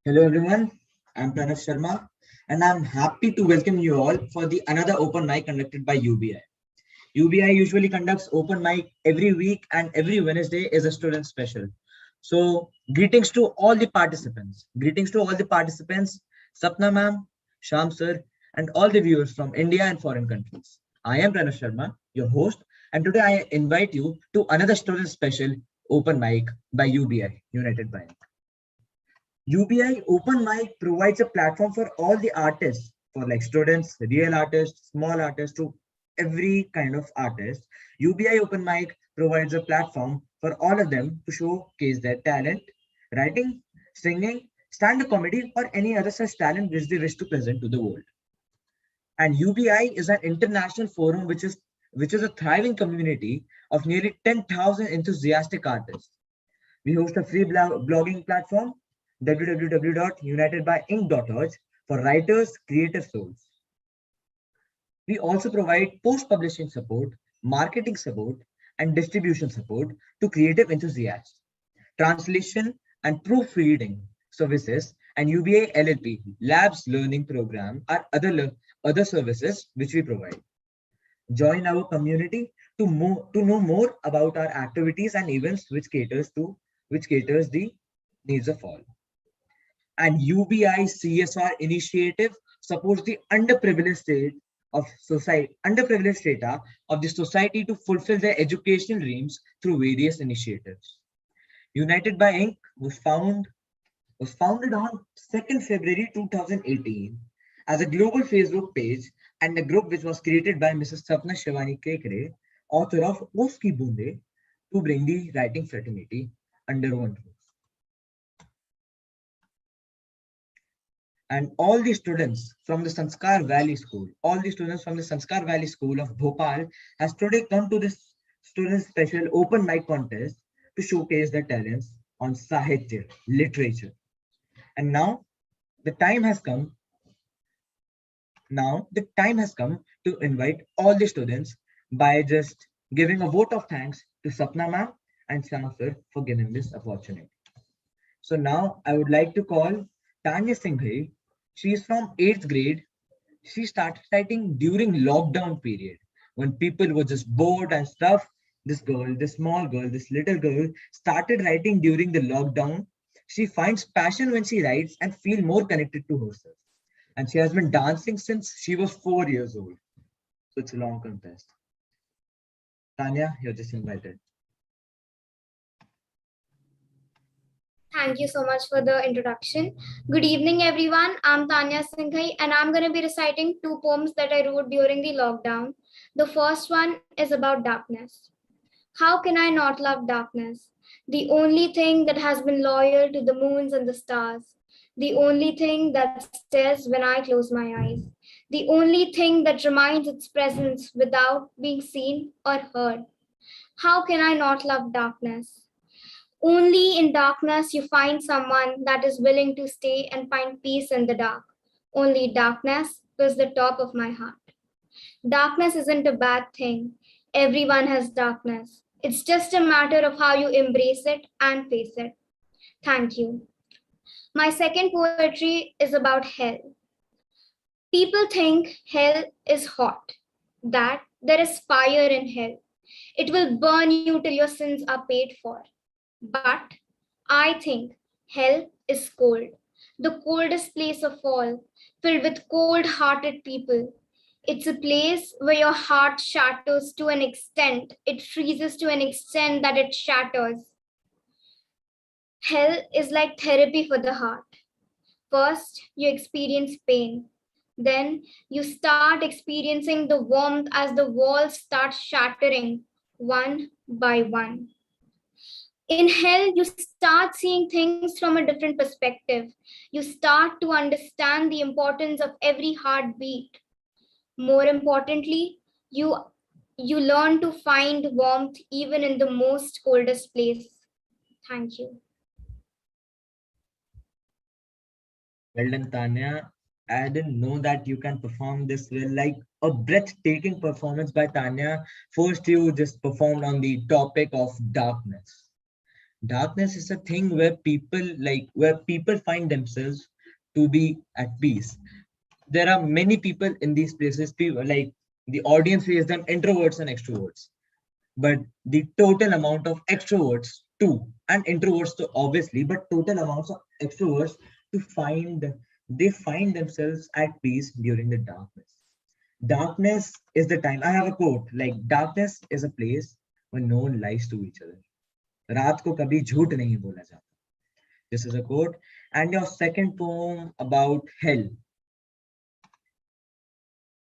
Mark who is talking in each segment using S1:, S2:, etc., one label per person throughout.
S1: Hello everyone, I'm Pranav Sharma and I'm happy to welcome you all for the another open mic conducted by UBI. UBI usually conducts open mic every week and every Wednesday is a student special. So greetings to all the participants. Greetings to all the participants, Sapna ma'am, Sham sir and all the viewers from India and foreign countries. I am Pranav Sharma, your host, and today I invite you to another student special open mic by UBI, United by. UBI Open Mic provides a platform for all the artists, for like students, real artists, small artists, to every kind of artist. UBI Open Mic provides a platform for all of them to showcase their talent, writing, singing, stand-up comedy, or any other such talent which they wish to present to the world. And UBI is an international forum which is a thriving community of nearly 10,000 enthusiastic artists. We host a free blogging platform, www.unitedbyinc.org, for writers, creative souls. We also provide post-publishing support, marketing support, and distribution support to creative enthusiasts, translation and proofreading services, and UBA LLP Labs Learning Program are other services which we provide. Join our community to know more about our activities and events which caters the needs of all. And UBI CSR initiative supports the underprivileged strata of the society to fulfill their educational dreams through various initiatives. United by Inc. was founded on 2nd February 2018 as a global Facebook page and a group which was created by Mrs. Sapna Shivani Kekre, author of Oski Bunde, to bring the writing fraternity under one roof. And all the students from the Sanskar Valley School, all the students from the Sanskar Valley School of Bhopal has today come to this student special open mic contest to showcase their talents on Sahitya, literature. And the time has come, now the time has come to invite all the students by just giving a vote of thanks to Sapna ma'am and Shah sir for giving this opportunity. So now I would like to call Tanya Singhai. She is from 8th grade. She started writing during lockdown period when people were just bored and stuff. This small girl, this little girl started writing during the lockdown. She finds passion when she writes and feel more connected to herself. And she has been dancing since she was 4 years old. So it's a long contest. Tanya, you're just invited.
S2: Thank you so much for the introduction. Good evening, everyone. I'm Tanya Singhai, and I'm going to be reciting two poems that I wrote during the lockdown. The first one is about darkness. How can I not love darkness? The only thing that has been loyal to the moons and the stars. The only thing that stares when I close my eyes. The only thing that reminds its presence without being seen or heard. How can I not love darkness? Only in darkness you find someone that is willing to stay and find peace in the dark. Only darkness fills the top of my heart. Darkness isn't a bad thing. Everyone has darkness. It's just a matter of how you embrace it and face it. Thank you. My second poetry is about hell. People think hell is hot, that there is fire in hell. It will burn you till your sins are paid for. But I think hell is cold, the coldest place of all, filled with cold-hearted people. It's a place where your heart shatters to an extent, it freezes to an extent that it shatters. Hell is like therapy for the heart. First, you experience pain. Then you start experiencing the warmth as the walls start shattering one by one. In hell, you start seeing things from a different perspective. You start to understand the importance of every heartbeat. More importantly, you learn to find warmth even in the most coldest place. Thank you.
S1: Well done, Tanya. I didn't know that you can perform this well. Like a breathtaking performance by Tanya. First, you just performed on the topic of darkness. Darkness is a thing where people find themselves to be at peace. There are many people in these places, people like the audience says them introverts and extroverts, but the total amount of extroverts too and introverts too obviously, but total amounts of extroverts to find they find themselves at peace during the darkness. Darkness is the time. I have a quote like, darkness is a place where no one lies to each other. रात को कभी झूठ नहीं बोला जाता. This is a quote. And your second poem about hell,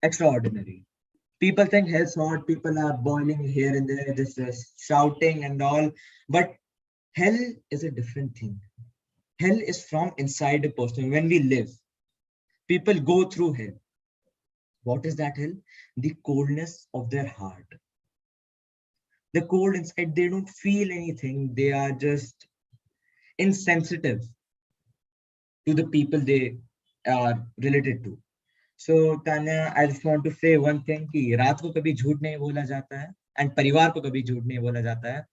S1: extraordinary. People think hell's hot, people are boiling here and there, this is shouting and all. But hell is a different thing. Hell is from inside a person. When we live, people go through hell. What is that hell? The coldness of their heart. The cold inside, they don't feel anything. They are just insensitive to the people they are related to. So Tanya, I just want to say one thing कि रात को कभी झूठ नहीं बोला जाता है and परिवार को कभी झूठ नहीं बोला जाता है,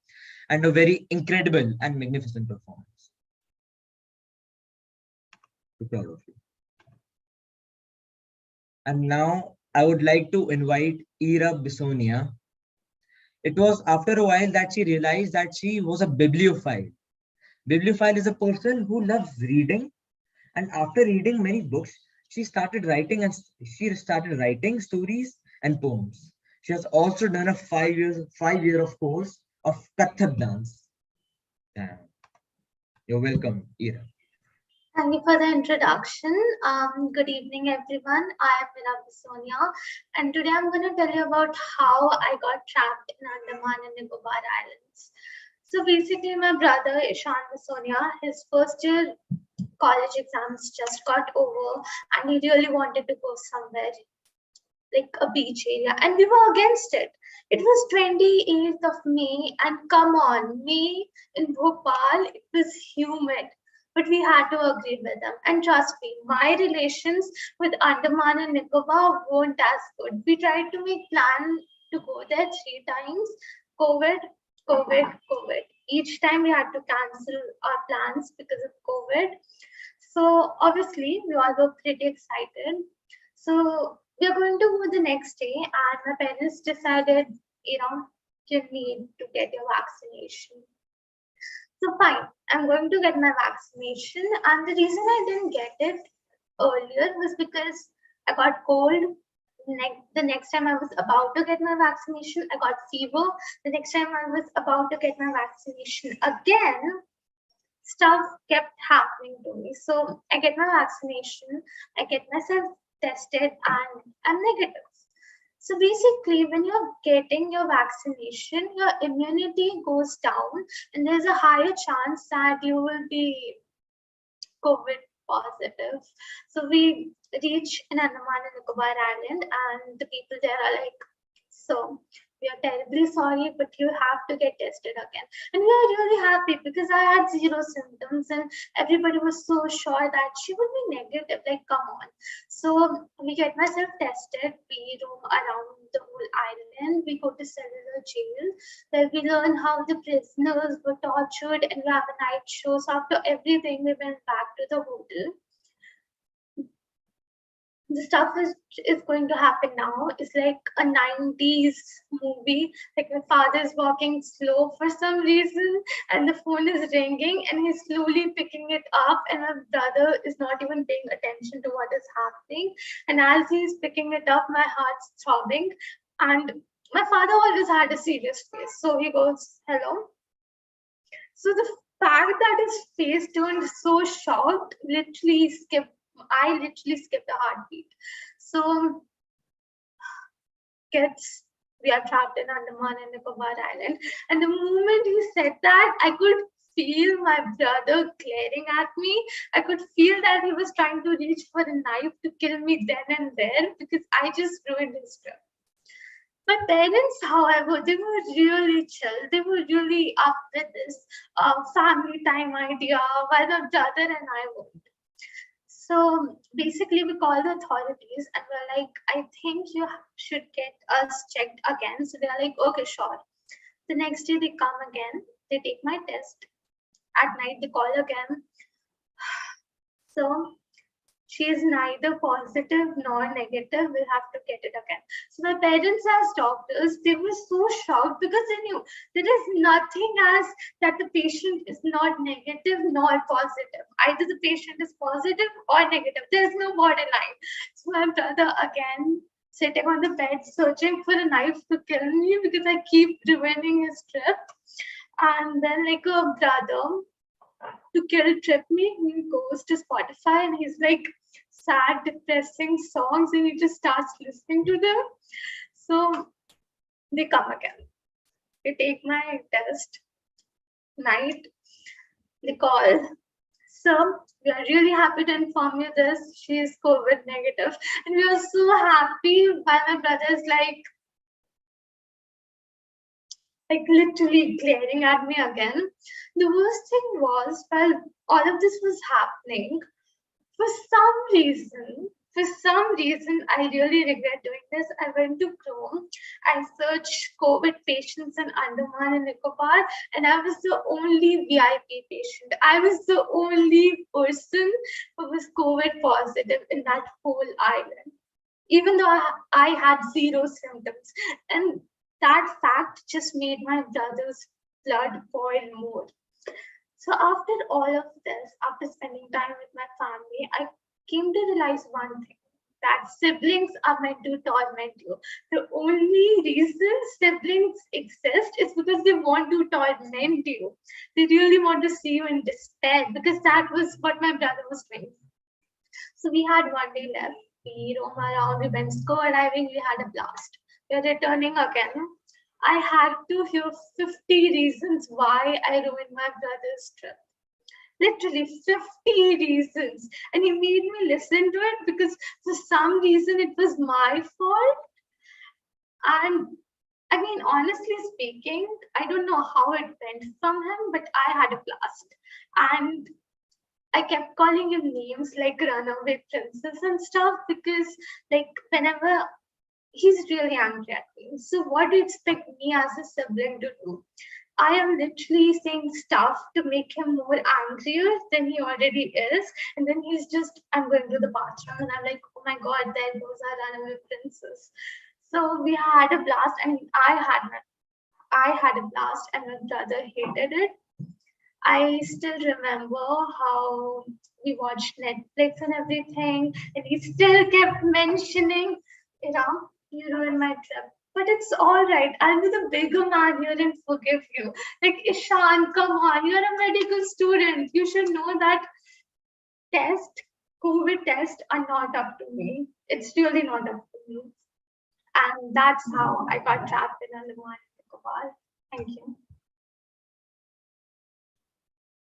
S1: and a very incredible and magnificent performance. So proud of you. And now I would like to invite Ira Bisonia. It was after a while that she realized that she was a bibliophile. Bibliophile is a person who loves reading, and after reading many books, she started writing stories and poems. She has also done a 5 year of course of Kathak dance. Damn. You're welcome, Ira.
S3: Thank you for the introduction. Good evening, everyone. I am Mira Sonia, and today I'm going to tell you about how I got trapped in Andaman and Nicobar Islands. So basically, my brother Ishan Sonia, his first year college exams just got over, and he really wanted to go somewhere like a beach area, and we were against it. It was 28th of May, and come on, May in Bhopal, it was humid. But we had to agree with them. And trust me, my relations with Andaman and Nicobar weren't as good. We tried to make plan to go there 3 times. COVID, COVID, COVID. Each time we had to cancel our plans because of COVID. So obviously, we all were pretty excited. So we are going to go the next day, and my parents decided, you need to get your vaccination. So fine, I'm going to get my vaccination, and the reason I didn't get it earlier was because I got cold. The next time I was about to get my vaccination, I got fever. The next time I was about to get my vaccination again, stuff kept happening to me. So I get my vaccination, I get myself tested, and I'm negative. So basically, when you're getting your vaccination, your immunity goes down, and there's a higher chance that you will be COVID positive. So we reach in Andaman and Nicobar Island, and the people there are like, so we are terribly sorry, but you have to get tested again. And we are really happy because I had 0 symptoms, and everybody was so sure that she would be negative. Like, come on. So we get myself tested. We roam around the whole island. We go to cellular jail where we learn how the prisoners were tortured, and we have a night show. So after everything, we went back to the hotel. The stuff is going to happen now. It's like a 90s movie. Like my father is walking slow for some reason, and the phone is ringing, and he's slowly picking it up, and my brother is not even paying attention to what is happening. And as he's picking it up, my heart's throbbing. And my father always had a serious face. So he goes, hello. So the fact that his face turned so shocked I literally skipped a heartbeat. So, kids, we are trapped in Andaman and Nicobar Island. And the moment he said that, I could feel my brother glaring at me. I could feel that he was trying to reach for a knife to kill me then and there because I just ruined his trip. My parents, however, they were really chill. They were really up with this family time idea, while my brother and I weren't. So basically, we called the authorities and we're like, I think you should get us checked again. So they're like, okay, sure. The next day they come again, they take my test, At night, they call again. So she is neither positive nor negative. We'll have to get it again. So my parents as doctors, they were so shocked because they knew there is nothing as that the patient is not negative nor positive. Either the patient is positive or negative. There is no borderline. So my brother again sitting on the bed searching for a knife to kill me because I keep ruining his trip. And then like a brother to kill trip me, he goes to Spotify and he's like sad, depressing songs and he just starts listening to them. So they come again. They take my test, night, they call. So we are really happy to inform you this. She is COVID negative. And we are so happy while my brother is like literally glaring at me again. The worst thing was while all of this was happening, for some reason, I really regret doing this. I went to Chrome, I searched COVID patients in Andaman and Nicobar, and I was the only VIP patient. I was the only person who was COVID positive in that whole island, even though I had zero symptoms. And that fact just made my brother's blood boil more. So after all of this, after spending time with my family, I came to realize one thing, that siblings are meant to torment you. The only reason siblings exist is because they want to torment you. They really want to see you in despair because that was what my brother was doing. So we had one day left. We roamed around, we went scuba diving, we had a blast. We're returning again. I had to hear 50 reasons why I ruined my brother's trip. Literally 50 reasons. And he made me listen to it because for some reason it was my fault. And I mean, honestly speaking, I don't know how it went from him, but I had a blast. And I kept calling him names like runaway princess and stuff because like whenever he's really angry at me. So what do you expect me as a sibling to do? I am literally saying stuff to make him more angrier than he already is. And then he's just, I'm going to the bathroom and I'm like, oh my God, there goes our runaway princess. So we had a blast and I had a blast and my brother hated it. I still remember how we watched Netflix and everything, and he still kept mentioning, you ruined my trip. But it's all right. I'll be the bigger man here and forgive you. Like, Ishan, come on, you're a medical student. You should know that COVID tests are not up to me. It's really not up to me. And that's how I got trapped in Andaman and Nicobar. Thank you.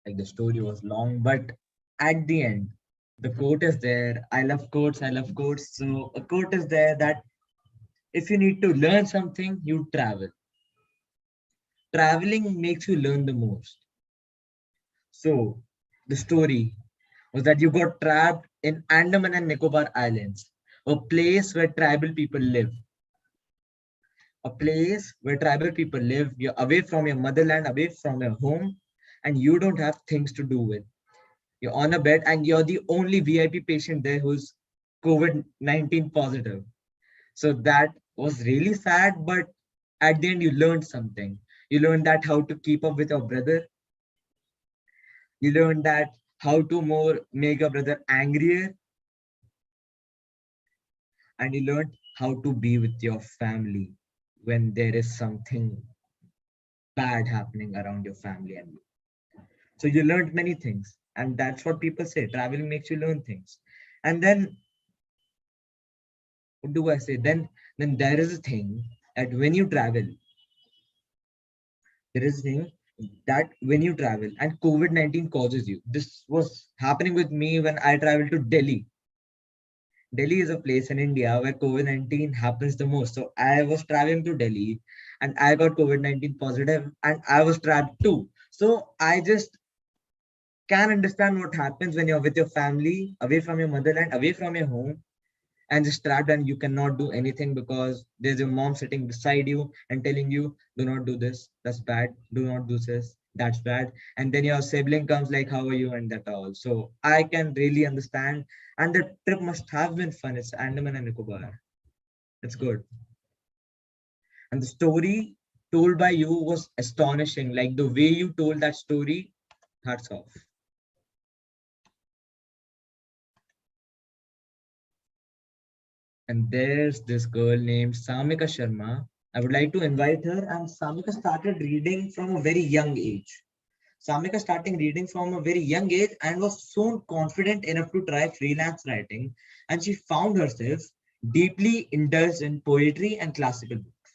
S1: Like the story was long, but at the end, the quote is there. I love quotes. I love quotes. So a quote is there that if you need to learn something, you travel. Traveling makes you learn the most. So the story was that you got trapped in Andaman and Nicobar Islands, a place where tribal people live. A place where tribal people live. You're away from your motherland, away from your home, and you don't have things to do with. You're on a bed and you're the only VIP patient there who's COVID-19 positive. So that was really sad, but at the end you learned something. You learned that how to keep up with your brother. You learned that how to more make your brother angrier. And you learned how to be with your family when there is something bad happening around your family and you. So you learned many things. And that's what people say. Traveling makes you learn things. And then, what do I say? Then there is a thing that when you travel, there is a thing that when you travel and COVID-19 causes you. This was happening with me when I traveled to Delhi. Delhi is a place in India where COVID-19 happens the most. So I was traveling to Delhi and I got COVID-19 positive and I was trapped too. So I just can understand what happens when you're with your family, away from your motherland, away from your home, and just trapped and you cannot do anything because there's your mom sitting beside you and telling you, do not do this, that's bad, do not do this, That's bad. And then your sibling comes like, how are you? And that all. So I can really understand. And the trip must have been fun. It's Andaman and Nicobar. It's good. And the story told by you was astonishing. Like the way you told that story, hats off. And there's this girl named Samika Sharma. I would like to invite her. And Samika started reading from a very young age. Samika starting reading from a very young age and was so confident enough to try freelance writing. And she found herself deeply indulged in poetry and classical books.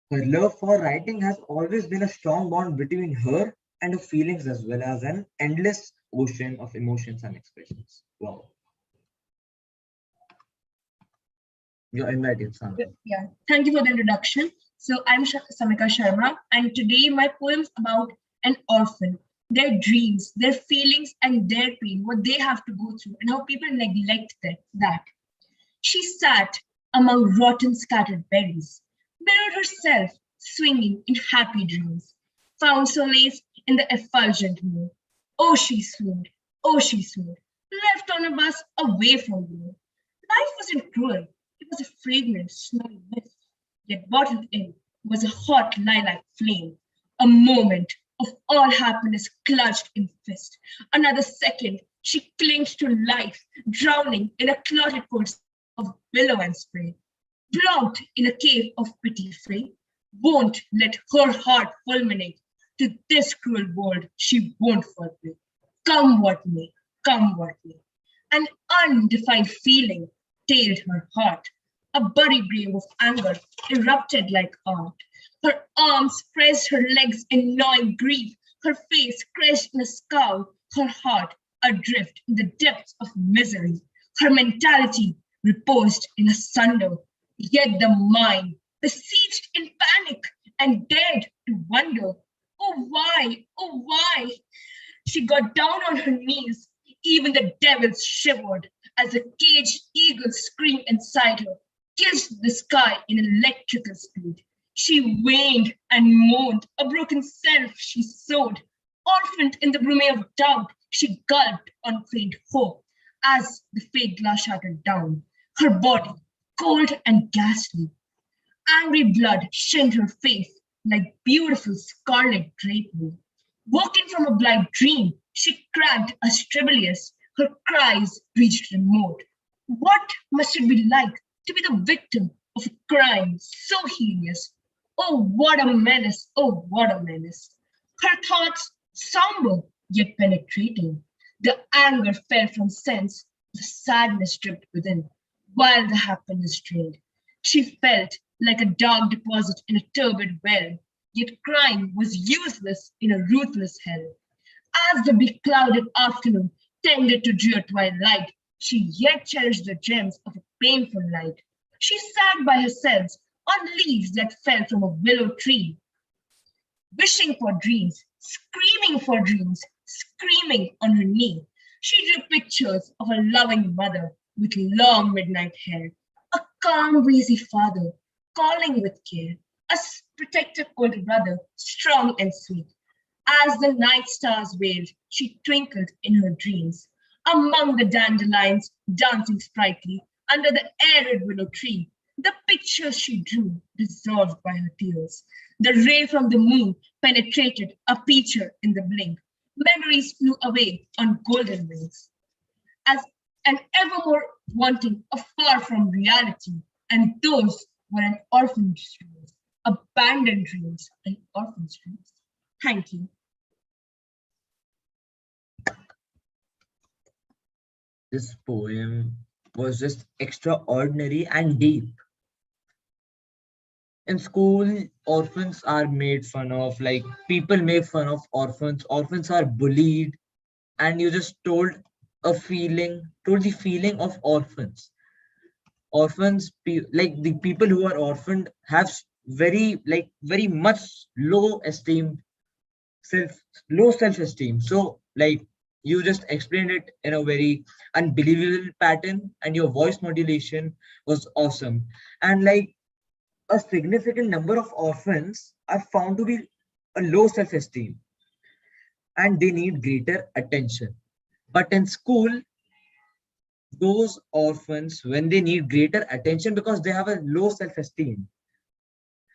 S1: Her love for writing has always been a strong bond between her and her feelings, as well as an endless ocean of emotions and expressions. Wow. You're invited, Samika.
S4: Yeah, thank you for the introduction. So I'm Samika Sharma, and today my poem's about an orphan, their dreams, their feelings, and their pain, what they have to go through, and how people neglect that. She sat among rotten scattered berries, mirrored herself, swinging in happy dreams, found solace in the effulgent moon. Oh, she swooned, oh, she swooned, left on a bus away from you. Life wasn't cruel. It was a fragrant, smelling mist, yet bottled in was a hot lilac flame, a moment of all happiness clutched in fist. Another second, she clinged to life, drowning in a clotted course of billow and spray. Plonked in a cave of pity fray, won't let her heart fulminate. To this cruel world she won't fall prey. Come what may, come what may. An undefined feeling tailed her heart. A buried grave of anger erupted like art. Her arms pressed her legs in gnawing grief, her face crushed in a scowl, her heart adrift in the depths of misery. Her mentality reposed in asunder, yet the mind besieged in panic and dared to wonder, oh why, oh why? She got down on her knees, even the devils shivered as a caged eagle screamed inside her, kissed the sky in electrical speed. She waned and moaned, a broken self she sowed. Orphaned in the brummy of doubt, she gulped on faint hope as the fake glass shattered down. Her body, cold and ghastly, angry blood shinned her face like beautiful scarlet drapery. Woken from a blind dream, she cracked a Stribelius. Her cries reached remote. What must it be like to be the victim of a crime so heinous? Oh, what a menace! Oh, what a menace! Her thoughts somber yet penetrating. The anger fell from sense, the sadness dripped within, while the happiness drained. She felt like a dark deposit in a turbid well, yet crime was useless in a ruthless hell. As the beclouded afternoon tended to drear twilight, she yet cherished the gems of a painful night. She sat by herself on leaves that fell from a willow tree, wishing for dreams, screaming for dreams, screaming on her knee. She drew pictures of a loving mother with long midnight hair, a calm, breezy father, calling with care, a protective older brother, strong and sweet. As the night stars wailed, she twinkled in her dreams. Among the dandelions, dancing sprightly, under the arid willow tree, the pictures she drew dissolved by her tears. The ray from the moon penetrated a feature in the blink. Memories flew away on golden wings, as and evermore wanting afar from reality. And those were an orphan's dreams, abandoned dreams, and orphan's dreams. Thank you.
S1: This poem was just extraordinary and deep. In school, orphans are made fun of, like people make fun of orphans. Orphans are bullied, and you just told the feeling of orphans. Orphans, like the people who are orphaned, have very much low esteem, low self-esteem. So, like you just explained it in a very unbelievable pattern, and your voice modulation was awesome. And like a significant number of orphans are found to be a low self-esteem and they need greater attention. But in school, those orphans, when they need greater attention because they have a low self-esteem,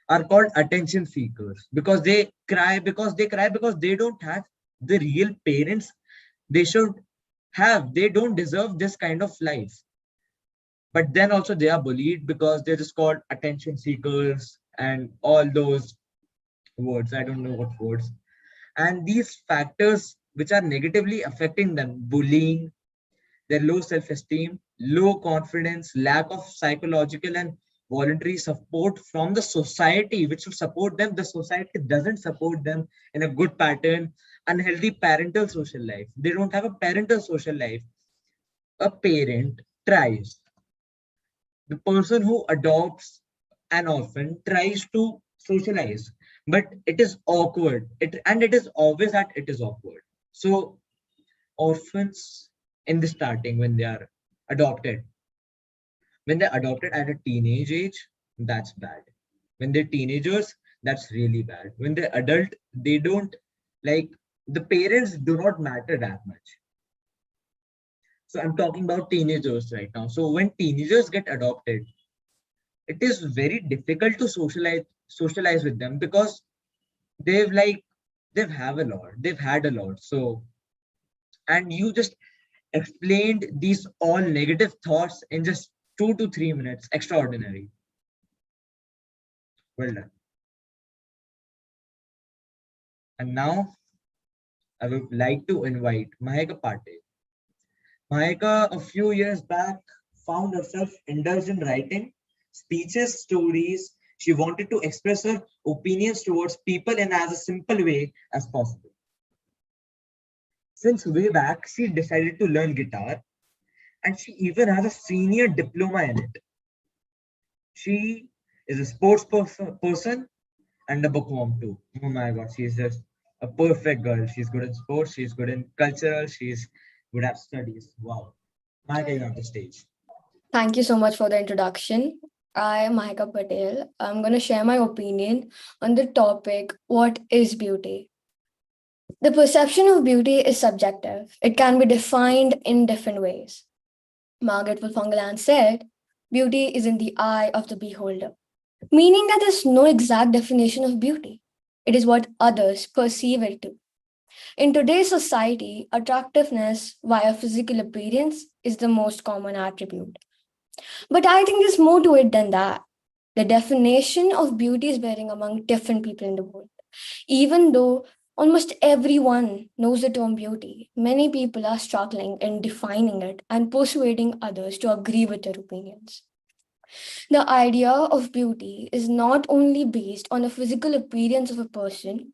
S1: are called attention seekers because they don't have the real parents they should have. They don't deserve this kind of life. But then also they are bullied because they're just called attention seekers and all those words. I don't know what words. And these factors which are negatively affecting them, bullying, their low self-esteem, low confidence, lack of psychological and voluntary support from the society, which should support them. The society doesn't support them in a good pattern, unhealthy parental social life. They don't have a parental social life. A parent tries. The person who adopts an orphan tries to socialize, but it is awkward. It is obvious that it is awkward. So orphans in the starting when they are adopted, when they're adopted at a teenage age, that's bad. When they're teenagers, that's really bad. When they're adult, they don't like, the parents do not matter that much. So I'm talking about teenagers right now. So when teenagers get adopted, it is very difficult to socialize with them because they've like they've have a lot, they've had a lot. So, and you just explained these all negative thoughts in just 2 to 3 minutes. Extraordinary. Well done. And now I would like to invite Mahika Patel. Mahika, a few years back, found herself indulged in writing speeches, stories. She wanted to express her opinions towards people in as a simple way as possible. Since way back, she decided to learn guitar and she even has a senior diploma in it. She is a sports person and a bookworm too. Oh my god, she's just a perfect girl. She's good in sports, she's good in cultural, she's good at studies. Wow. Mahika, you're on the stage.
S5: Thank you so much for the introduction. I am Mahika Patel. I'm going to share my opinion on the topic, what is beauty? The perception of beauty is subjective. It can be defined in different ways. Margaret Wolfengolan said, beauty is in the eye of the beholder, meaning that there's no exact definition of beauty. It is what others perceive it to. In today's society, attractiveness via physical appearance is the most common attribute. But I think there's more to it than that. The definition of beauty is varying among different people in the world. Even though almost everyone knows the term beauty, many people are struggling in defining it and persuading others to agree with their opinions. The idea of beauty is not only based on the physical appearance of a person.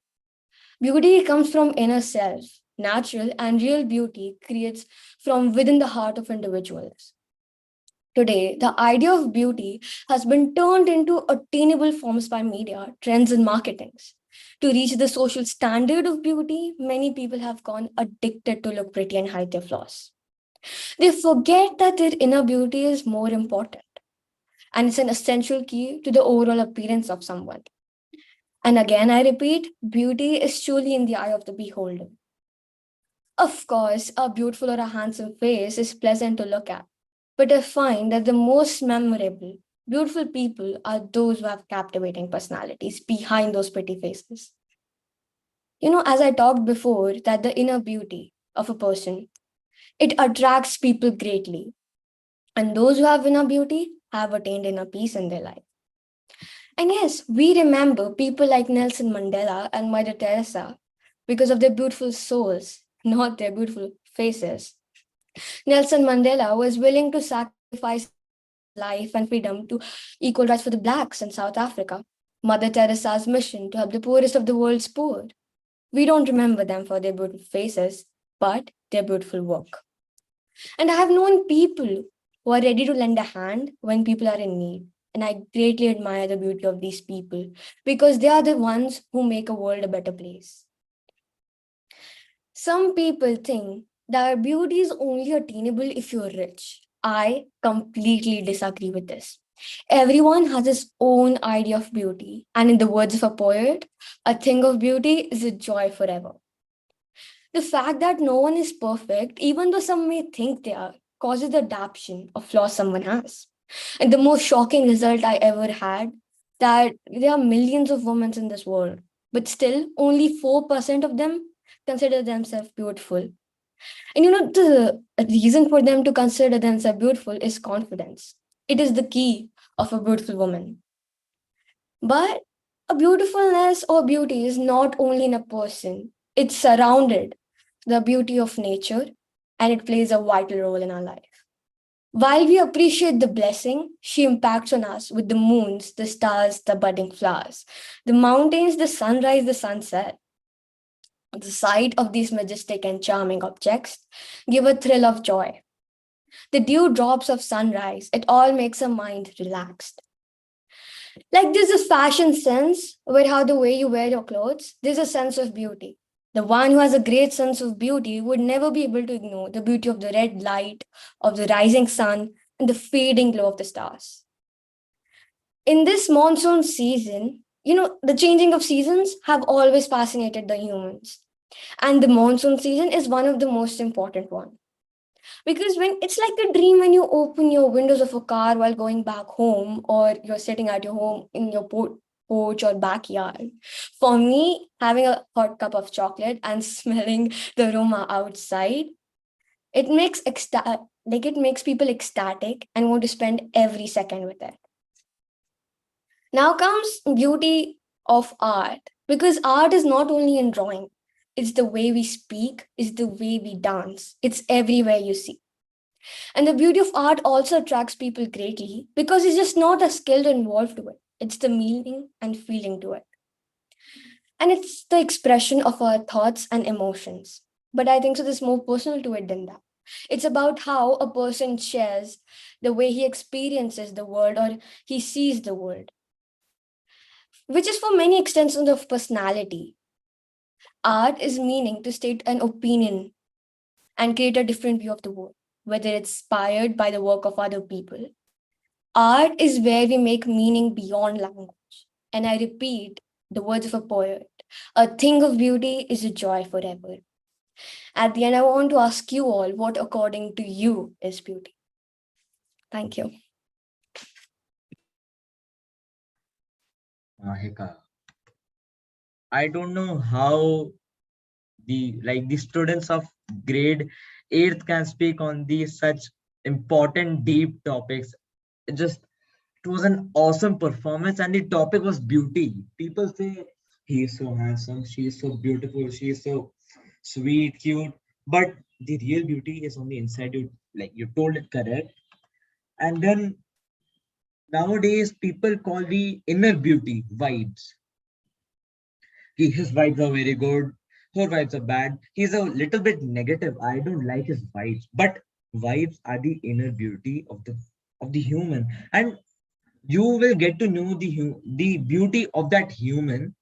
S5: Beauty comes from inner self. Natural and real beauty creates from within the heart of individuals. Today, the idea of beauty has been turned into attainable forms by media, trends, and marketings. To reach the social standard of beauty, many people have gone addicted to look pretty and hide their flaws. They forget that their inner beauty is more important, and it's an essential key to the overall appearance of someone. And again, I repeat, beauty is truly in the eye of the beholder. Of course, a beautiful or a handsome face is pleasant to look at. But I find that the most memorable, beautiful people are those who have captivating personalities behind those pretty faces. As I talked before, that the inner beauty of a person, it attracts people greatly. And those who have inner beauty have attained inner peace in their life. And yes, we remember people like Nelson Mandela and Mother Teresa because of their beautiful souls, not their beautiful faces. Nelson Mandela was willing to sacrifice life and freedom to equal rights for the blacks in South Africa. Mother Teresa's mission to help the poorest of the world's poor. We don't remember them for their beautiful faces, but their beautiful work. And I have known people who are ready to lend a hand when people are in need. And I greatly admire the beauty of these people because they are the ones who make a world a better place. Some people think that beauty is only attainable if you're rich. I completely disagree with this. Everyone has his own idea of beauty, and in the words of a poet, a thing of beauty is a joy forever. The fact that no one is perfect, even though some may think they are, causes the adaptation of flaws someone has. And the most shocking result I ever had, that there are millions of women in this world, but still only 4% of them consider themselves beautiful. And the reason for them to consider themselves beautiful is confidence. It is the key of a beautiful woman. But a beautifulness or beauty is not only in a person, it's surrounded the beauty of nature, and it plays a vital role in our life. While we appreciate the blessing, she impacts on us with the moons, the stars, the budding flowers, the mountains, the sunrise, the sunset. The sight of these majestic and charming objects give a thrill of joy. The dew drops of sunrise, it all makes a mind relaxed. Like there's a fashion sense where how the way you wear your clothes, there's a sense of beauty. The one who has a great sense of beauty would never be able to ignore the beauty of the red light, of the rising sun, and the fading glow of the stars. In this monsoon season, the changing of seasons have always fascinated the humans. And the monsoon season is one of the most important one. Because when it's like a dream when you open your windows of a car while going back home, or you're sitting at your home in your porch or backyard. For me, having a hot cup of chocolate and smelling the aroma outside, it makes it makes people ecstatic and want to spend every second with it. Now comes beauty of art, because art is not only in drawing, it's the way we speak, it's the way we dance, it's everywhere you see. And the beauty of art also attracts people greatly because it's just not a skill involved to it. It's the meaning and feeling to it. And it's the expression of our thoughts and emotions. But I think so there's more personal to it than that. It's about how a person shares the way he experiences the world or he sees the world, which is for many extensions of personality. Art is meaning to state an opinion and create a different view of the world, whether it's inspired by the work of other people. Art is where we make meaning beyond language. And I repeat the words of a poet, a thing of beauty is a joy forever. At the end, I want to ask you all what, according to you, is beauty. Thank you.
S1: Mahika, I don't know how the students of grade 8th can speak on these such important deep topics. It was an awesome performance, and the topic was beauty. People say he is so handsome, she is so beautiful, she is so sweet, cute, but the real beauty is on the inside. You told it correct. And then nowadays people call the inner beauty vibes. His vibes are very good, her vibes are bad. He's a little bit negative. I don't like his vibes, but vibes are the inner beauty of the human, and you will get to know the beauty of that human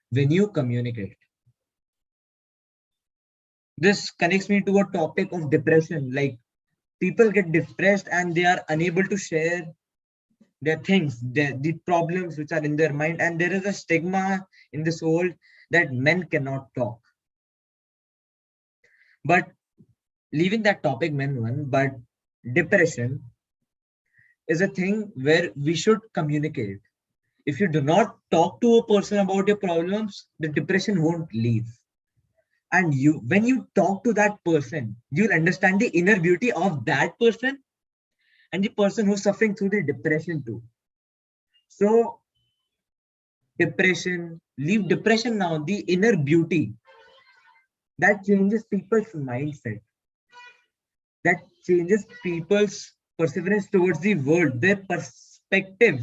S1: when you communicate. This connects me to a topic of depression. Like, people get depressed and they are unable to share their things, the problems which are in their mind, and there is a stigma in this world that men cannot talk. But leaving that topic, men one, but depression is a thing where we should communicate. If you do not talk to a person about your problems, the depression won't leave. And when you talk to that person, you'll understand the inner beauty of that person and the person who's suffering through the depression too. So leave depression now, the inner beauty that changes people's mindset, that changes people's perseverance towards the world, their perspective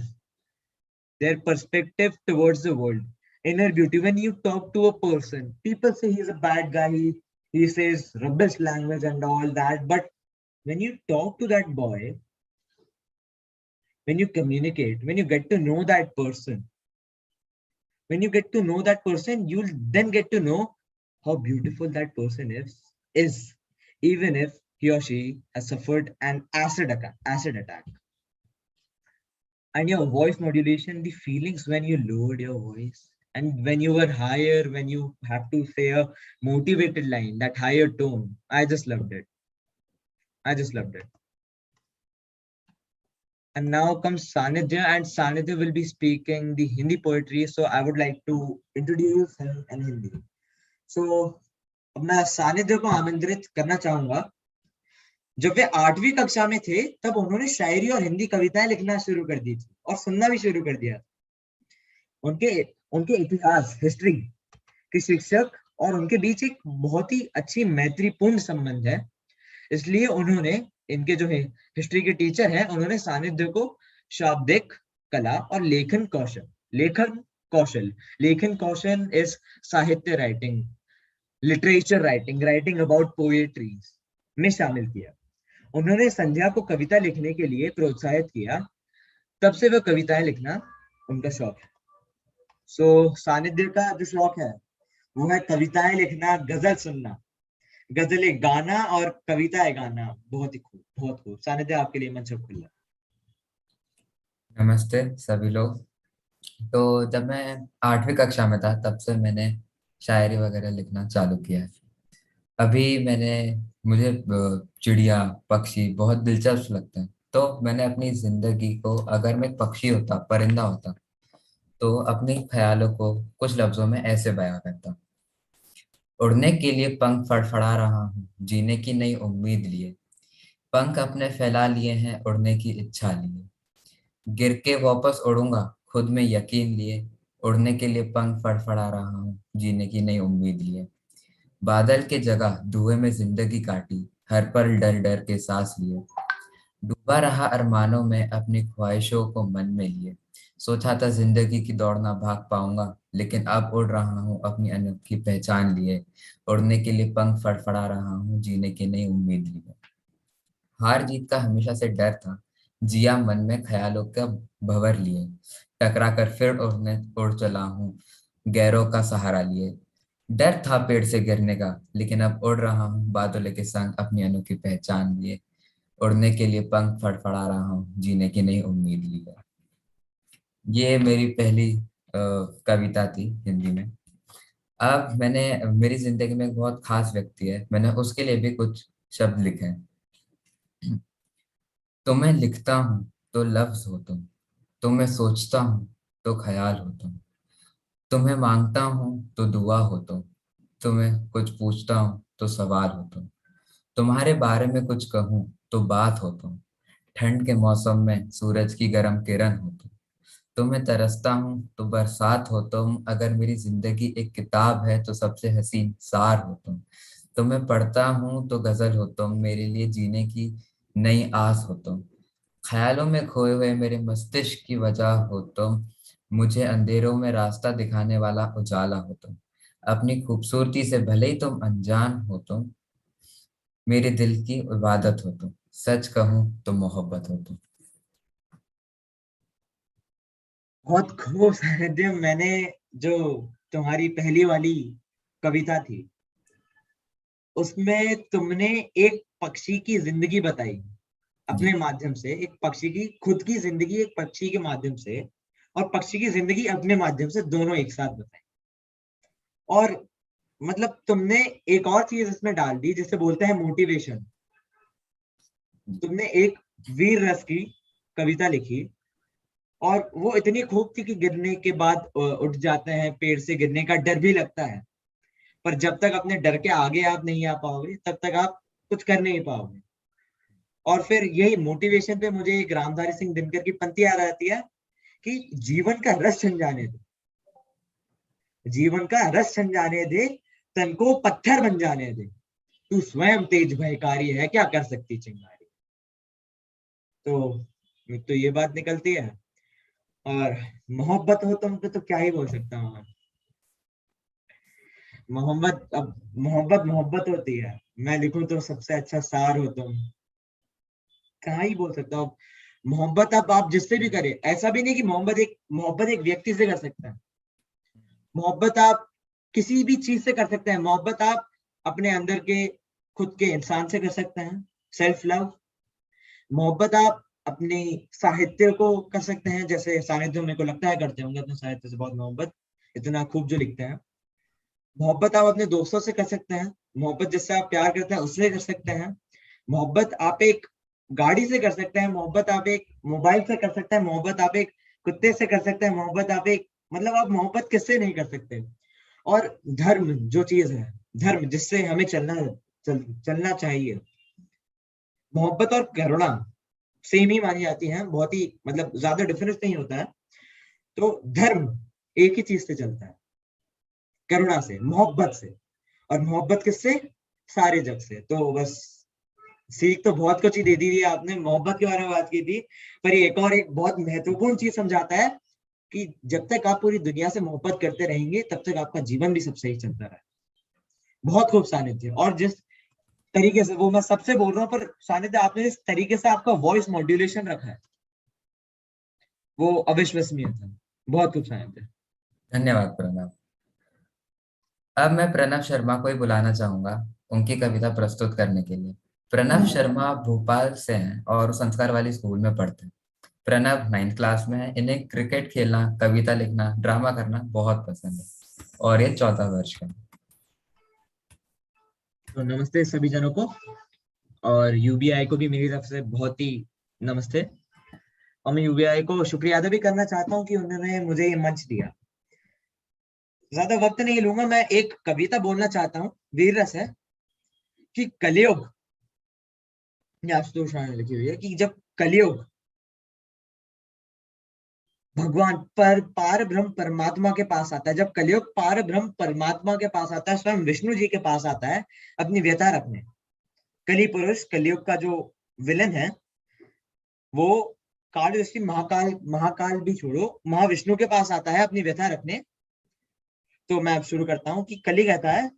S1: towards the world. Inner beauty. When you talk to a person, people say he's a bad guy, he says rubbish language and all that. But when you talk to that boy, when you communicate, when you get to know that person, you'll then get to know how beautiful that person is, even if he or she has suffered an acid attack. and your voice modulation, the feelings when you lowered your voice and when you were higher, when you have to say a motivated line, that higher tone, I just loved it. I just loved it. And now comes Sanidhya, and Sanidhya will be speaking the Hindi poetry. So I would like to introduce him in Hindi. So अब मैं सानिध्य को आमंत्रित करना चाहूंगा। जब वे 8वीं कक्षा में थे तब उन्होंने शायरी और हिंदी कविताएं लिखना शुरू कर दी थी और सुनना भी शुरू कर दिया। उनके उनके इतिहास हिस्ट्री के शिक्षक और उनके बीच एक बहुत ही अच्छी मैत्रीपूर्ण संबंध है, इसलिए उन्होंने इनके जो है हिस्ट्री के टीचर हैं उन्होंने सानिध्य को शाब्दिक कला और लेखन कौशल इज साहित्य writing, literature writing, writing about poetry में शामिल किया। उन्होंने संध्या को कविता लिखने के लिए प्रोत्साहित किया, तब से वह कविताएं लिखना उनका शौक है। सो सानिध्य का जो शौक है वो है कविताएं लिखना, गजल सुनना, गजलें गाना और कविताएं गाना। बहुत ही खूब, बहुत खूब। सानिध्य आपके लिए मंच खुला।
S6: नमस्ते सभी लोग। तो जब मैं 8वीं कक्षा में था तब से मैंने शायरी वगैरह लिखना चालू किया है। अभी मुझे चिड़िया पक्षी बहुत दिलचस्प लगते हैं, तो मैंने अपनी जिंदगी को, अगर मैं एक पक्षी होता, परिंदा होता, तो अपने ख्यालों को कुछ लफ्जों में ऐसे बयां करता। उड़ने के लिए पंख फड़फड़ा रहा हूँ, जीने की नई उम्मीद लिए, पंख अपने फैला लिए हैं, उड़ने की इच्छा लिए, गिर के वापस उड़ूंगा खुद में यकीन लिए, उड़ने के लिए पंख फड़फड़ा रहा हूँ, जीने की नई उम्मीद लिए, बादल के जगह धुएं में जिंदगी काटी, हर पल डर डर के सांस लिए, डूबा रहा अरमानों में अपनी ख्वाहिशों को मन में लिए, सोचा था जिंदगी की दौड़ ना भाग पाऊंगा, लेकिन अब उड़ रहा हूँ अपनी अनोखी पहचान लिए, उड़ने के लिए पंख फड़फड़ा रहा हूँ, जीने की नई उम्मीद लिए। हार जीत का हमेशा से डर था, जिया मन में ख्यालों का भंवर लिए, टकरा कर फिर उड़ चला हूँ गैरों का सहारा लिए, डर था पेड़ से गिरने का, लेकिन अब उड़ रहा हूँ बादलों के संग अपनी अनोखी पहचान लिए, उड़ने के लिए पंख फड़फड़ा रहा हूँ, जीने की नई उम्मीद लिए। ये मेरी पहली कविता थी हिंदी में। अब मेरी जिंदगी में एक बहुत खास व्यक्ति है, मैंने उसके लिए भी कुछ शब्द लिखे हैं। तुम्हें लिखता हूँ तो लफ्ज हो तुम्हें सोचता हूँ तो ख्याल हो तुम्हें मांगता हूँ तो दुआ हो तुम्हें कुछ पूछता हूँ तो सवाल हो तुम्हारे बारे में कुछ कहूँ तो बात हो ठंड के मौसम में सूरज की गर्म किरण हो तुम्हें तरसता हूँ तो बरसात हो अगर मेरी जिंदगी एक किताब है तो सबसे हसीन सार हो तुम्हें पढ़ता हूँ तो गजल हो मेरे लिए जीने की नई आस हो ख्यालों में खोए हुए मेरे मस्तिष्क की वजह हो मुझे अंधेरों में रास्ता दिखाने वाला उजाला हो अपनी खूबसूरती से भले ही तुम अनजान हो मेरे दिल की इबादत हो सच कहूँ तो मोहब्बत हो
S1: बहुत खूब सानिध्य। मैंने जो तुम्हारी पहली वाली कविता थी उसमें तुमने एक पक्षी की जिंदगी बताई अपने माध्यम से, एक पक्षी की खुद की जिंदगी एक पक्षी के माध्यम से और पक्षी की जिंदगी अपने माध्यम से, दोनों एक साथ बताई। और मतलब तुमने एक और चीज इसमें डाल दी जिसे बोलते हैं मोटिवेशन। तुमने एक वीर रस की कविता लिखी और वो इतनी खूब थी कि गिरने के बाद उठ जाते हैं, पेड़ से गिरने का डर भी लगता है, पर जब तक अपने डर के आगे आप नहीं आ पाओगे तब तक आप कुछ कर नहीं पाओगे। और फिर यही मोटिवेशन पे मुझे एक रामधारी सिंह दिनकर की पंक्ति याद आती है कि जीवन का रस छन जाने दे, जीवन का रस छन जाने दे, तन को पत्थर बन जाने दे, तू स्वयं तेज भयकारी है, क्या कर सकती चिंगारी। तो ये बात निकलती है। और मोहब्बत हो तुम पे तो क्या ही बोल सकता हूँ। मोहब्बत, अब मोहब्बत होती है। मैं लिखूं तो सबसे अच्छा सार हो तुम, क्या ही बोल सकता हूँ। मोहब्बत अब आप जिससे भी करें, ऐसा भी नहीं कि मोहब्बत एक व्यक्ति से कर सकते हैं। मोहब्बत आप किसी भी चीज से कर सकते हैं। मोहब्बत आप अपने अंदर के खुद के इंसान से कर सकते हैं, सेल्फ लव। मोहब्बत आप अपनी साहित्य को कर सकते हैं, जैसे सानिध्य मेरे को लगता है करते होंगे अपने साहित्य से बहुत मोहब्बत, इतना खूब जो लिखते हैं। मोहब्बत आप अपने दोस्तों से कर सकते हैं, मोहब्बत जिससे आप प्यार करते हैं उससे कर सकते हैं, मोहब्बत आप एक गाड़ी से कर सकते हैं, मोहब्बत आप एक मोबाइल से कर सकते हैं, मोहब्बत आप एक कुत्ते से कर सकते हैं, मोहब्बत आप एक मतलब आप मोहब्बत किससे नहीं कर सकते। और धर्म जो चीज है, धर्म जिससे हमें चलना चाहिए, मोहब्बत और करुणा सेम ही मानी जाती है, बहुत ही मतलब ज्यादा डिफरेंस नहीं होता है। तो धर्म एक ही चीज से चलता है, करुणा से, मोहब्बत से। और मोहब्बत किससे? सारे जग से। तो बस सीख तो बहुत कुछ ही दे दी थी आपने, मोहब्बत के बारे में बात की थी, पर ये एक और एक बहुत महत्वपूर्ण चीज समझाता है कि जब तक आप पूरी दुनिया से मोहब्बत करते रहेंगे तब तक आपका जीवन भी सब सही चलता रहे। बहुत खूब सानिध्य, और जिस तरीके से, वो मैं सबसे बोल रहा हूँ, पर सानिध्य आपने जिस तरीके से आपका वॉइस मॉड्यूलेशन रखा है वो अविश्वसनीय था। बहुत खूब सानिध्य।
S6: धन्यवाद प्रणव। अब मैं प्रणव शर्मा को ही बुलाना चाहूंगा उनकी कविता प्रस्तुत करने के लिए। प्रणव शर्मा भोपाल से हैं और संस्कार वाली स्कूल में पढ़ते हैं। प्रणव 9th क्लास में है। इन्हें क्रिकेट खेलना, कविता लिखना, ड्रामा करना बहुत पसंद है और ये 14 वर्ष का है।
S1: तो नमस्ते सभी जनों को, और यूबीआई को भी मेरी तरफ से बहुत ही नमस्ते। और मैं यूबीआई को शुक्रिया अदा भी करना चाहता हूँ कि उन्होंने मुझे ये मंच दिया। ज्यादा वक्त नहीं लूंगा, मैं एक कविता बोलना चाहता हूँ, वीर रस है कि कलयुग, आशुतोष राय ने लिखी हुई है कि जब कलयुग भगवान पर पार ब्रह्म परमात्मा के पास आता है, जब कलयुग पार ब्रह्म परमात्मा के पास आता है, स्वयं विष्णु जी के पास आता है अपनी व्यथा रखने। कली पुरुष, कलयुग का जो विलन है, वो काल दृष्टि महाकाल, महाकाल भी छोड़ो, महाविष्णु के पास आता है अपनी व्यथा रखने। तो मैं अब शुरू करता हूँ कि कली कहता है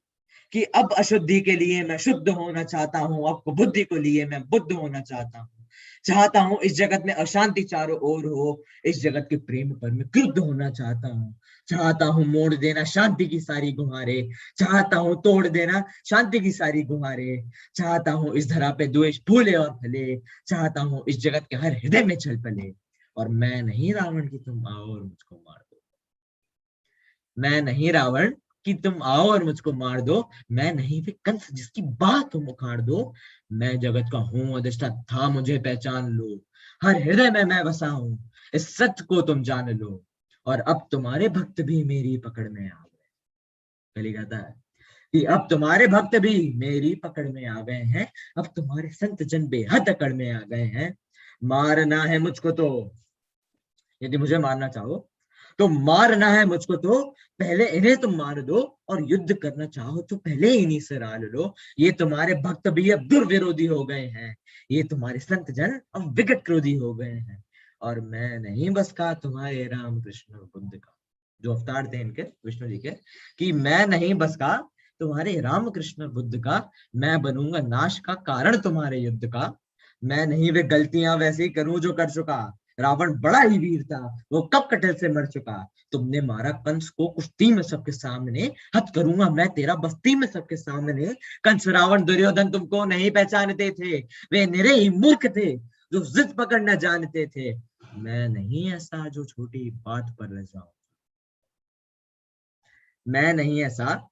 S1: कि अब अशुद्धि के लिए मैं शुद्ध होना चाहता हूँ, अब बुद्धि को लिए मैं बुद्ध होना चाहता हूँ इस जगत में अशांति चारों ओर हो, इस जगत के प्रेम पर मैं क्रुद्ध होना चाहता हूँ मोड़ देना शांति की सारी गुहारे, चाहता हूँ तोड़ देना शांति की सारी गुहारे, चाहता हूँ इस धरा पे द्वेष फूले और फले, चाहता हूँ इस जगत के हर हृदय में छल पले। और मैं नहीं रावण की तुम आओ और मुझको मार दो, मैं नहीं रावण कि तुम आओ और मुझको मार दो, मैं नहीं वे कंस जिसकी बात तुम उखाड़ दो, मैं जगत का हूँ अधिष्ठाता था मुझे पहचान लो, हर हृदय में मैं बसा हूँ इस सत्य को तुम जान लो, और अब तुम्हारे भक्त भी मेरी पकड़ में आ गए। कली कहता है कि अब तुम्हारे भक्त भी मेरी पकड़ में आ गए हैं, अब तुम्हारे संत जन बेहद अकड़ में आ गए हैं। मारना है मुझको तो, यदि मुझे मारना चाहो तो मारना है मुझको तो पहले इन्हें तुम मार दो, और युद्ध करना चाहो तो पहले इन्हीं से राल लो। ये तुम्हारे भक्त भी अब दुर्विरोधी हो गए हैं, ये तुम्हारे संत जन अब विकट क्रोधी हो गए हैं, और मैं नहीं बस का तुम्हारे राम कृष्ण बुद्ध का, जो अवतार थे इनके विष्णु जी के, कि मैं नहीं बस का तुम्हारे राम कृष्ण बुद्ध का, मैं बनूंगा नाश का कारण तुम्हारे युद्ध का। मैं नहीं वे गलतियां वैसे करूं जो कर चुका, रावण बड़ा ही वीर था वो कब कटल से मर चुका, तुमने मारा कंस को कुश्ती में सबके सामने, हथ करूंगा मैं तेरा बस्ती में सबके सामने। कंस रावण दुर्योधन तुमको नहीं पहचानते थे, वे निरे ही मूर्ख थे जो जिद पकड़ न जानते थे। मैं नहीं ऐसा जो छोटी बात पर रह जाऊं, मैं नहीं ऐसा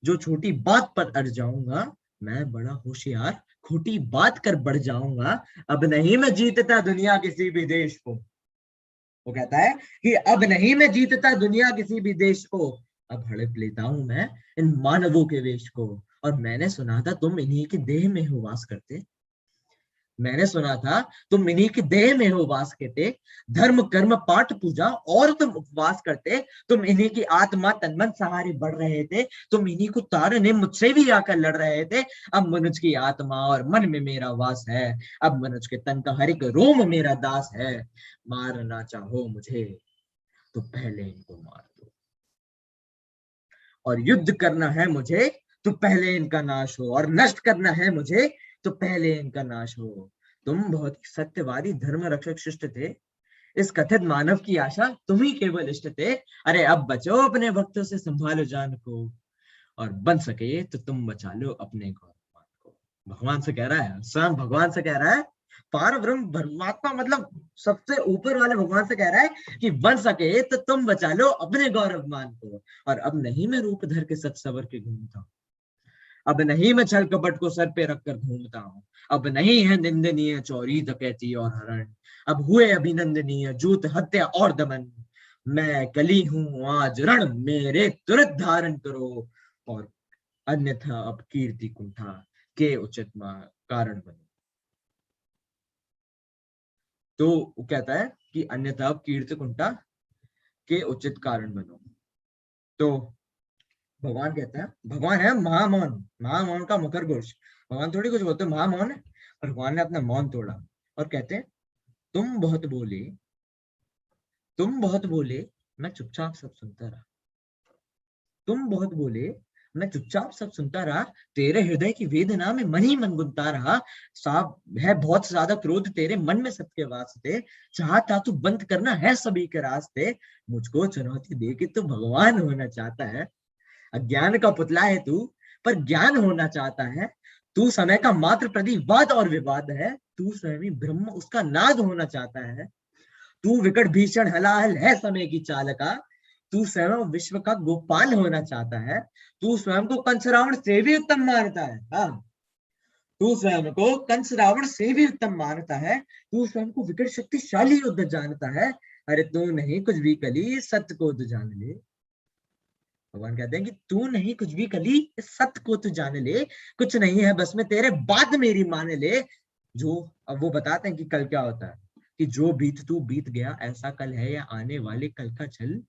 S1: जो छोटी बात पर अड़ जाऊंगा, मैं बड़ा होशियार खोटी बात कर बढ़ जाऊंगा। अब नहीं मैं जीतता दुनिया किसी भी देश को, वो कहता है कि अब नहीं मैं जीतता दुनिया किसी भी देश को, अब हड़प लेता हूं मैं इन मानवों के वेश को। और मैंने सुना था तुम इन्हीं के देह में हो वास करते, मैंने सुना था तुम इन्हीं के देह में हो वास करते, धर्म कर्म पाठ पूजा और तुम उपवास करते, तुम इन्हीं की आत्मा तन मन सहारे बढ़ रहे थे, तुम इन्हीं को तारने मुझसे भी आकर लड़ रहे थे। अब मनुज की आत्मा और मन में मेरा वास है, अब मनुज के तन का हर एक रोम मेरा दास है। मारना चाहो मुझे तो पहले इनको मार दो, और युद्ध करना है मुझे तो पहले इनका नाश हो, और नष्ट करना है मुझे तो पहले इनका नाश हो। तुम बहुत सत्यवादी धर्म रक्षक शिष्ट थे, इस कथित मानव की आशा तुम ही केवल इष्ट थे। अरे अब बचो अपने भक्तों से संभालो जान को, और बन सके तो तुम बचा लो अपने गौरव को। भगवान से कह रहा है, स्वयं भगवान से कह रहा है पार ब्रह्म परमात्मा मतलब सबसे ऊपर वाले भगवान से कह रहा है कि बन सके तो तुम बचा लो अपने गौरव मान को। और अब नहीं मैं रूप धर के सच सवर के घूमता हूँ, अब नहीं मैं छल कपट को सर पे रखकर घूमता हूँ, अब नहीं है निंदनीय चोरी डकैती और हरण, अब हुए अभिनंदनीय जूत हत्या और दमन। मैं कली हूँ आज रण मेरे तुरंत धारण करो, और अन्यथा अब कीर्ति कुंठा के उचित कारण बनो। तो वो कहता है कि अन्यथा अब कीर्ति कुंठा के उचित कारण बनो। तो भगवान कहता है, भगवान है महामौन, महामौन का मकर घोष। भगवान थोड़ी कुछ बोलते, महामौन है। और भगवान ने अपना मौन तोड़ा और कहते हैं, तुम बहुत बोले, तुम बहुत बोले, मैं चुपचाप सब सुनता रहा। तुम बहुत बोले, मैं चुपचाप सब सुनता रहा। तेरे हृदय की वेदना में मन ही मन गुनता रहा। साहब है बहुत ज्यादा क्रोध तेरे मन में सबके वास्ते, चाहता तू बंद करना है सभी के रास्ते। मुझको चुनौती दे कि तू भगवान होना चाहता है। अज्ञान का पुतला है तू, पर ज्ञान होना चाहता है। तू समय का मात्र प्रतिवाद और विवाद है। तू स्वयं ही ब्रह्म उसका नाद होना चाहता है। तू विकट भीषण हलाहल है समय की चालका। तू स्वयं विश्व का गोपाल होना चाहता है। तू स्वयं को कंस रावण से भी उत्तम मानता है। हाँ, तू स्वयं को कंस रावण से भी उत्तम मानता है। तू स्वयं को विकट शक्तिशाली युद्ध जानता है। अरे तू नहीं कुछ भी कली, सत्य को तू जान ले। भगवान कहते हैं कि तू नहीं कुछ भी कली, इस सत्य को तू जान ले। कुछ नहीं है बस में तेरे, बात मेरी मान ले। जो अब वो बताते हैं कि कल क्या होता है, कि जो बीत तू बीत गया ऐसा कल है या आने वाले कल का छल।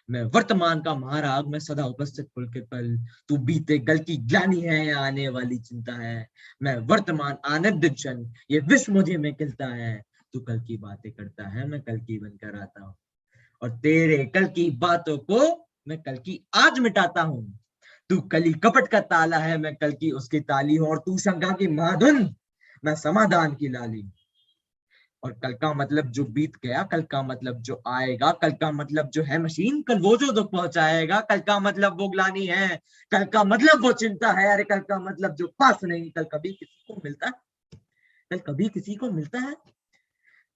S1: मैं वर्तमान का महाराग, मैं सदा उपस्थित पुलकित पल। तू बीते कल की ग्लानि है या आने वाली चिंता है। मैं वर्तमान आनंद क्षण, ये विश्व मुझे में खिलता है। तू कल की बातें करता है, मैं कल की बनकर आता हूँ। और तेरे कल की बातों को मैं कल की आज मिटाता हूँ। तू कली कपट का ताला है, मैं कल की उसकी ताली हूँ। और तू शंका की महाधुन, मैं समाधान की लाली। और कल का मतलब जो बीत गया, कल का मतलब जो आएगा, कल का मतलब जो है मशीन, कल वो जो दुख पहुंचाएगा। कल का मतलब वो ग्लानि है, कल का मतलब वो चिंता है। अरे कल का मतलब जो पास नहीं, कल कभी किसी को मिलता है, कल कभी किसी को मिलता है।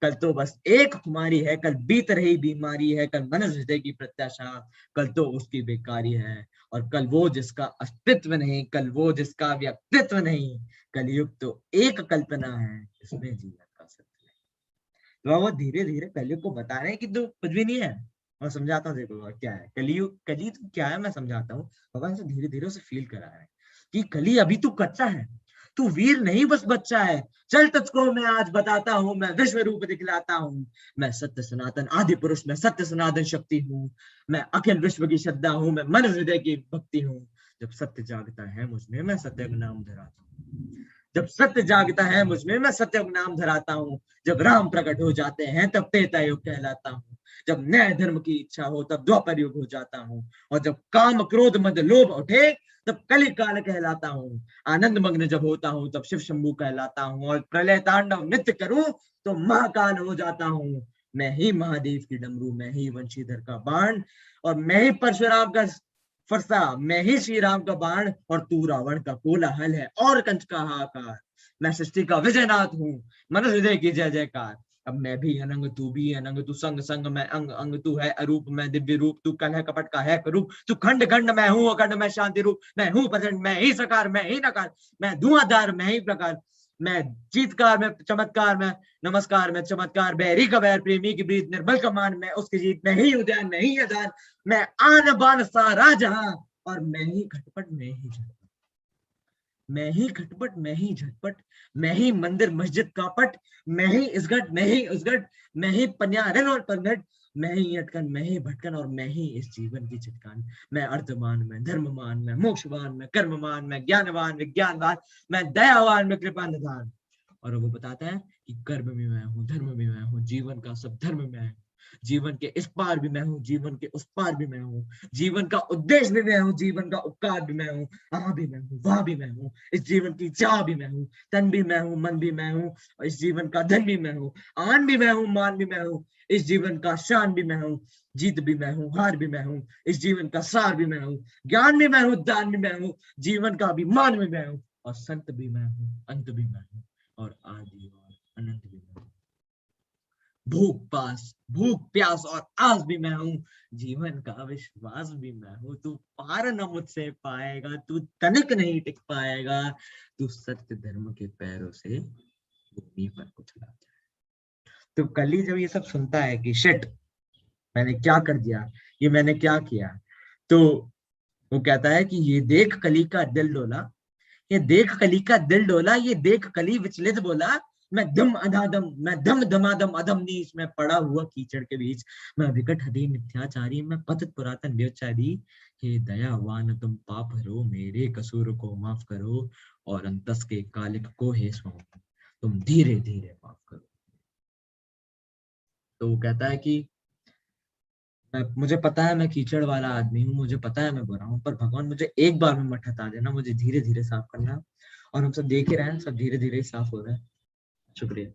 S1: कल तो बस एक कुमारी है, कल बीत रही बीमारी है। कल मन हृदय की प्रत्याशा, कल तो उसकी बेकारी है। और कल वो जिसका अस्तित्व नहीं, कल वो जिसका व्यक्तित्व नहीं। कलयुग तो एक कल्पना है, इसमें जीवन का सत्य है। तो वो धीरे धीरे कलयुग को बता रहे हैं कि तो कुछ भी नहीं है। और समझाता हूँ, देखो क्या है कलयुग, कली तो क्या है मैं समझाता हूँ। भगवान से धीरे धीरे उसे फील करा रहे हैं कि कली अभी तू कच्चा है, तू वीर नहीं बस बच्चा है। चल तुझको मैं आज बताता हूँ, मैं विश्व रूप दिखलाता हूँ। मैं सत्य सनातन आदि पुरुष, मैं सत्य सनातन शक्ति हूँ। मैं अखिल विश्व की श्रद्धा हूँ, मैं मन हृदय की भक्ति हूँ। जब सत्य जागता है मुझमें, मैं सत्य का नाम धराता हूँ। जब सत्य जागता है मुझमें, मैं सत्य का नाम धराता हूँ। जब राम प्रकट हो जाते हैं तब त्रेता युग कहलाता हूँ। जब न्याय धर्म की इच्छा हो तब द्वापर युग हो जाता हूँ। और जब काम क्रोध मद लोभ उठे तब कली काल कहलाता हूँ। आनंद मग्न जब होता हूँ तब शिव शंभू कहलाता हूँ। और प्रलय तांडव नृत्य करूं तो महाकाल हो जाता हूँ। मैं ही महादेव की डमरू, मैं ही वंशीधर का बाण, और मैं ही परशुराम का फरसा, मैं ही श्री राम का बाण। और तू रावण का कोलाहल है और कंस का हाहाकार। मैं सृष्टि का विजयनाथ हूँ, मन हृदय की जय जयकार। अब मैं भी अनंग तू भी अनंग, तू संग संग मैं अंग अंग। तू है अरूप मैं दिव्य रूप, तू कल है कपट का है करूप। तू खंड खंड मैं हूँ अखंड मैं शांति रूप। मैं हूँ प्रचंड मैं ही सकार मैं ही नकार। मैं धुआंधार मैं ही प्रकार। मैं जीतकार मैं चमत्कार मैं नमस्कार मैं चमत्कार। बैरी का बैर प्रेमी की प्रीत निर्बल का मान। मैं उसकी जीत मैं ही उद्यान मैं ही अदान। मैं आन बान सारा जहां, और मैं ही खटपट मैं ही झटपट। मैं ही खटपट मैं ही झटपट। मैं ही मंदिर मस्जिद का पट। मैं ही इसगट मैं ही उसगट। मैं ही पन्यारन और पनघट। मैं ही अटकन मैं ही भटकन, और मैं ही इस जीवन की चिटकान। मैं अर्थमान मैं धर्ममान मैं मोक्षवान मैं कर्ममान मैं ज्ञानवान विज्ञानवान। मैं दयावान मैं कृपा निधान। और वो बताता है कि कर्म में मैं हूँ, धर्म में मैं हूँ, जीवन का सब धर्म में मैं हूँ। जीवन के इस पार भी मैं हूँ, जीवन के उस पार भी मैं हूँ। जीवन का उद्देश्य भी मैं हूँ, जीवन का उपकार भी मैं हूँ। वहां भी मैं हूँ, वहां भी मैं हूँ। इस जीवन की चाह भी मैं हूँ, तन भी मैं हूँ, मन भी मैं हूँ। और इस जीवन का धन भी मैं हूँ, आन भी मैं हूँ, मान भी मैं हूँ। इस जीवन का शान भी मैं हूँ, जीत भी मैं हूँ, हार भी मैं हूँ। इस जीवन का सार भी मैं हूँ, ज्ञान भी मैं हूँ, दान भी मैं हूँ। जीवन का अभिमान भी मैं हूँ, और संत भी मैं हूँ, अंत भी मैं हूँ, और आदि और अनंत भी मैं हूँ, भूख प्यास और आस भी मैं हूँ, जीवन का विश्वास भी मैं हूँ। तू पार न मुझसे पाएगा, तू तनिक नहीं टिक पाएगा, तू सत्य धर्म के पैरों से भूमि पर उछला जाए। तो कली जब ये सब सुनता है कि शिट, मैंने क्या कर दिया, ये मैंने क्या किया, तो वो कहता है कि ये देख कली का दिल डोला, ये देख कली का दिल डोला, ये देख कली विचलित बोला, मैं दम अधादम, मैं धम धमाधम अधम नीच, मैं पड़ा हुआ कीचड़ के बीच, मैं विकट हदी मिथ्याचारी, मैं पतित पुरातन व्यभिचारी, हे दयावान तुम पाप हरो, मेरे कसूर को माफ करो, और अंतस के कालिक को हे स्वामी तुम धीरे धीरे माफ करो। तो वो कहता है कि मुझे पता है मैं कीचड़ वाला आदमी हूँ, मुझे पता है मैं बुरा हूँ, पर भगवान मुझे एक बार में मत हटा देना, मुझे धीरे धीरे साफ करना। और हम सब देख ही रहे हैं, सब धीरे धीरे ही साफ हो रहा है। शुक्रिया।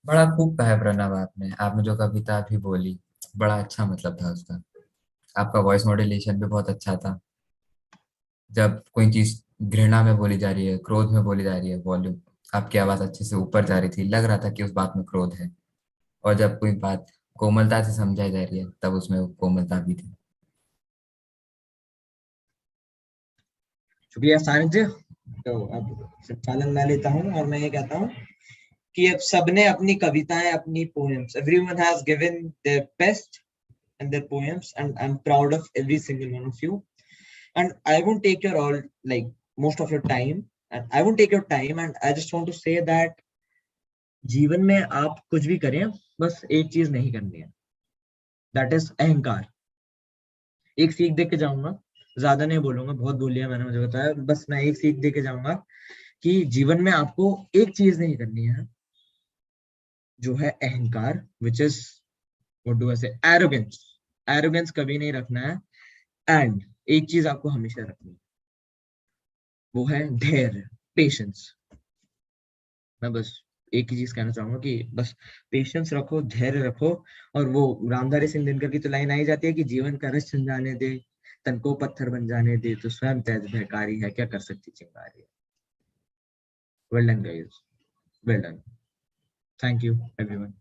S6: बड़ा खूब कहा है प्रणव आपने। आपने जो कविता अभी बोली, बड़ा अच्छा मतलब था उसका। आपका वॉइस मॉड्यूलेशन भी बहुत अच्छा था। जब कोई चीज घृणा में बोली जा रही है, क्रोध में बोली जा रही है, वॉल्यूम, आपकी आवाज अच्छे से ऊपर जा रही थी, लग रहा था कि उस बात में क्रोध है। और जब कोई बात कोमलता से समझाई जा रही है, तब उसमें वो कोमलता भी थी।
S1: शुक्रिया सानिध्य। तो अब संचालन मैं लेता हूँ और मैं ये कहता हूँ कि अब सबने अपनी कविताएं, अपनी poems, everyone has given their best in their poems, and I'm proud of every single one of you, and I won't take your all, like, most of your time, and I won't take your time, and I just want to say that जीवन में आप कुछ भी करें, बस एक चीज नहीं करनी है, that is अहंकार। एक सीख दे के जाऊंगा, ज्यादा नहीं बोलूंगा, बहुत बोल लिया मैंने, मुझे बताया, बस मैं एक सीख दे के जाऊंगा कि जीवन में आपको एक चीज नहीं करनी है, जो है अहंकार, which is, what do I say, arrogance। Arrogance कभी नहीं रखना है। एंड एक चीज आपको हमेशा रखनी है, वो है धैर्य, पेशेंस। मैं बस एक ही चीज कहना चाहूंगा कि बस पेशेंस रखो, धैर्य रखो। और वो रामधारी सिंह दिनकर की तो लाइन आई जाती है कि जीवन का रस छिन जाने दे, तन को पत्थर बन जाने दे, तो स्वयं तेज भयकारी है, क्या कर सकती चिंगारी। Well done guys, well done. Thank you everyone.